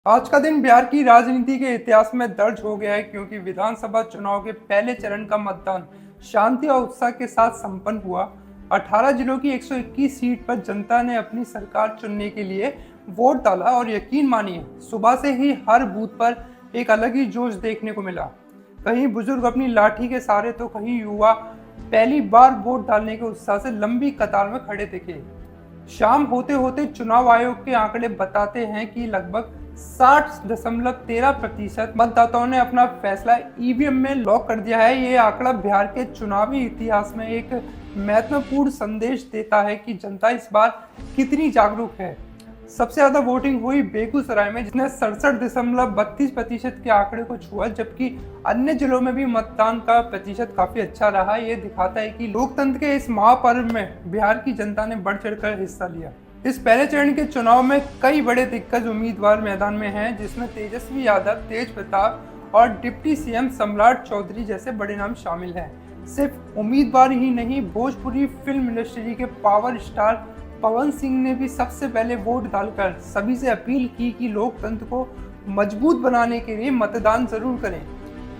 आज का दिन बिहार की राजनीति के इतिहास में दर्ज हो गया है क्योंकि विधानसभा चुनाव के पहले चरण का मतदान शांति और उत्साह के साथ संपन्न हुआ। 18 जिलों की 121 सीट पर जनता ने अपनी सरकार चुनने के लिए वोट डाला और यकीन मानिए सुबह से ही हर बूथ पर एक अलग ही जोश देखने को मिला। कहीं बुजुर्ग अपनी लाठी के सहारे तो कहीं युवा पहली बार वोट डालने के उत्साह से लंबी कतार में खड़े दिखे। शाम होते होते चुनाव आयोग के आंकड़े बताते हैं कि लगभग 60.13% मतदाताओं ने अपना फैसला ईवीएम में लॉक कर दिया है। ये आंकड़ा बिहार के चुनावी इतिहास में एक महत्वपूर्ण संदेश देता है कि जनता इस बार कितनी जागरूक है। सबसे ज्यादा वोटिंग हुई बेगूसराय में, जिसने 67.32% के आंकड़े को छुआ, जबकि अन्य जिलों में भी मतदान का प्रतिशत काफी अच्छा रहा। ये दिखाता है कि लोकतंत्र के इस महापर्व में बिहार की जनता ने बढ़ चढ़कर हिस्सा लिया। इस पहले चरण के चुनाव में कई बड़े दिग्गज उम्मीदवार मैदान में हैं, जिसमें तेजस्वी यादव, तेज प्रताप और डिप्टी सीएम सम्राट चौधरी जैसे बड़े नाम शामिल हैं। सिर्फ उम्मीदवार ही नहीं, भोजपुरी फिल्म इंडस्ट्री के पावर स्टार पवन सिंह ने भी सबसे पहले वोट डालकर सभी से अपील की कि लोकतंत्र को मजबूत बनाने के लिए मतदान जरूर करें।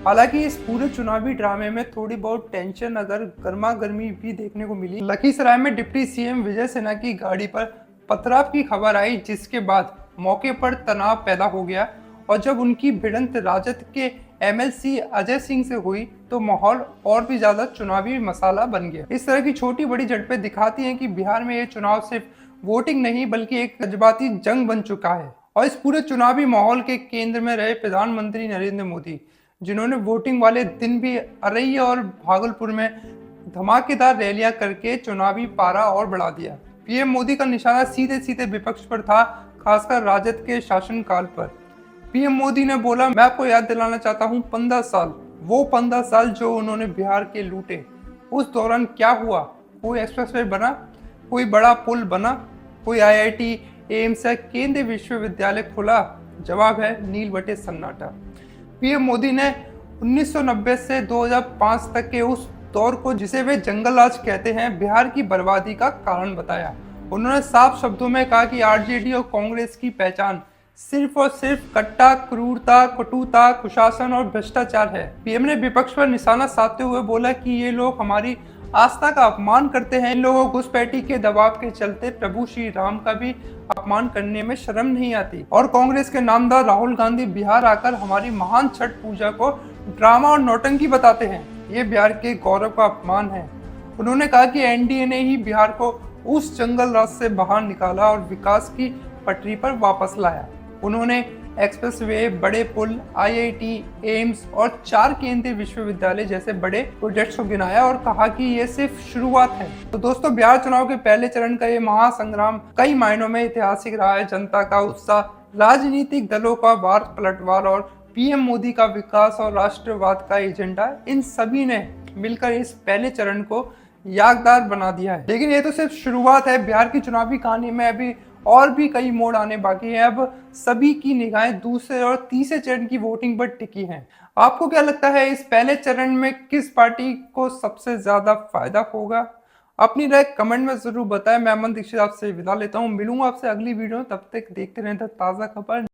हालांकि इस पूरे चुनावी ड्रामे में थोड़ी बहुत टेंशन अगर गर्मा गर्मी भी देखने को मिली। लखीसराय में डिप्टी सीएम विजय सिन्हा की गाड़ी पर पथराव की खबर आई, जिसके बाद मौके पर तनाव पैदा हो गया और जब उनकी भिड़ंत राजद के एमएलसी अजय सिंह से हुई तो माहौल और भी ज्यादा चुनावी मसाला बन गया। इस तरह की छोटी बड़ी झड़पें दिखाती हैं कि बिहार में ये चुनाव सिर्फ वोटिंग नहीं बल्कि एक जज्बाती जंग बन चुका है। और इस पूरे चुनावी माहौल के केंद्र में रहे प्रधानमंत्री नरेंद्र मोदी, जिन्होंने वोटिंग वाले दिन भी औरैया और भागलपुर में धमाकेदार रैलियां करके चुनावी पारा और बढ़ा दिया। पीएम मोदी का निशाना सीधे सीधे विपक्ष पर था, खासकर राजद के शासनकाल पर। पीएम मोदी ने बोला, मैं आपको याद दिलाना चाहता हूं 15 साल, वो 15 साल जो उन्होंने बिहार के लूटे। उस दौरान क्या हुआ? कोई एक्सप्रेसवे बना, कोई बड़ा पुल बना, कोई आईआईटी, एम्स या केंद्रीय विश्वविद्यालय खुला? जवाब है नील बटे सन्नाटा। पीएम मोदी ने 1990 से 2005 तक के उस दौर को, जिसे वे जंगल राज कहते हैं, बिहार की बर्बादी का कारण बताया। उन्होंने साफ शब्दों में कहा कि आरजेडी और कांग्रेस की पहचान सिर्फ और सिर्फ कट्टा, क्रूरता, कटुता, कुशासन और भ्रष्टाचार है। पीएम ने विपक्ष पर निशाना साधते हुए बोला कि ये लोग हमारी आस्था का अपमान करते हैं। इन लोगों को घुसपैठी के दबाव के चलते प्रभु श्री राम का भी अपमान करने में शर्म नहीं आती। और कांग्रेस के नामदार राहुल गांधी बिहार आकर हमारी महान छठ पूजा को ड्रामा और नौटंकी बताते हैं। ये बिहार के गौरव का अपमान है। उन्होंने कहा कि एनडीए ने ही बिहार को उस जंगल राज से बाहर निकाला और विकास की पटरी पर वापस लाया। उन्होंने एक्सप्रेसवे, बड़े पुल, आईआईटी, एम्स और 4 केंद्रीय विश्वविद्यालय जैसे बड़े प्रोजेक्ट्स को गिनाया और कहा कि ये सिर्फ शुरुआत है। तो दोस्तों, बिहार चुनाव के पहले चरण का ये महासंग्राम कई मायनों में ऐतिहासिक रहा है। जनता का उत्साह, राजनीतिक दलों का वार पलटवार और पीएम मोदी का विकास और राष्ट्रवाद का एजेंडा, इन सभी ने मिलकर इस पहले चरण को यादगार बना दिया है। लेकिन ये तो सिर्फ शुरुआत है। बिहार की चुनावी कहानी में अभी और भी कई मोड़ आने बाकी हैं। अब सभी की निगाहें दूसरे और तीसरे चरण की वोटिंग पर टिकी हैं। आपको क्या लगता है, इस पहले चरण में किस पार्टी को सबसे ज्यादा फायदा होगा? अपनी राय कमेंट में जरूर बताएं। मैं अमन दीक्षित आपसे विदा लेता हूं। मिलूंगा आपसे अगली वीडियो में। तब तक देखते रहें ताजा खबर।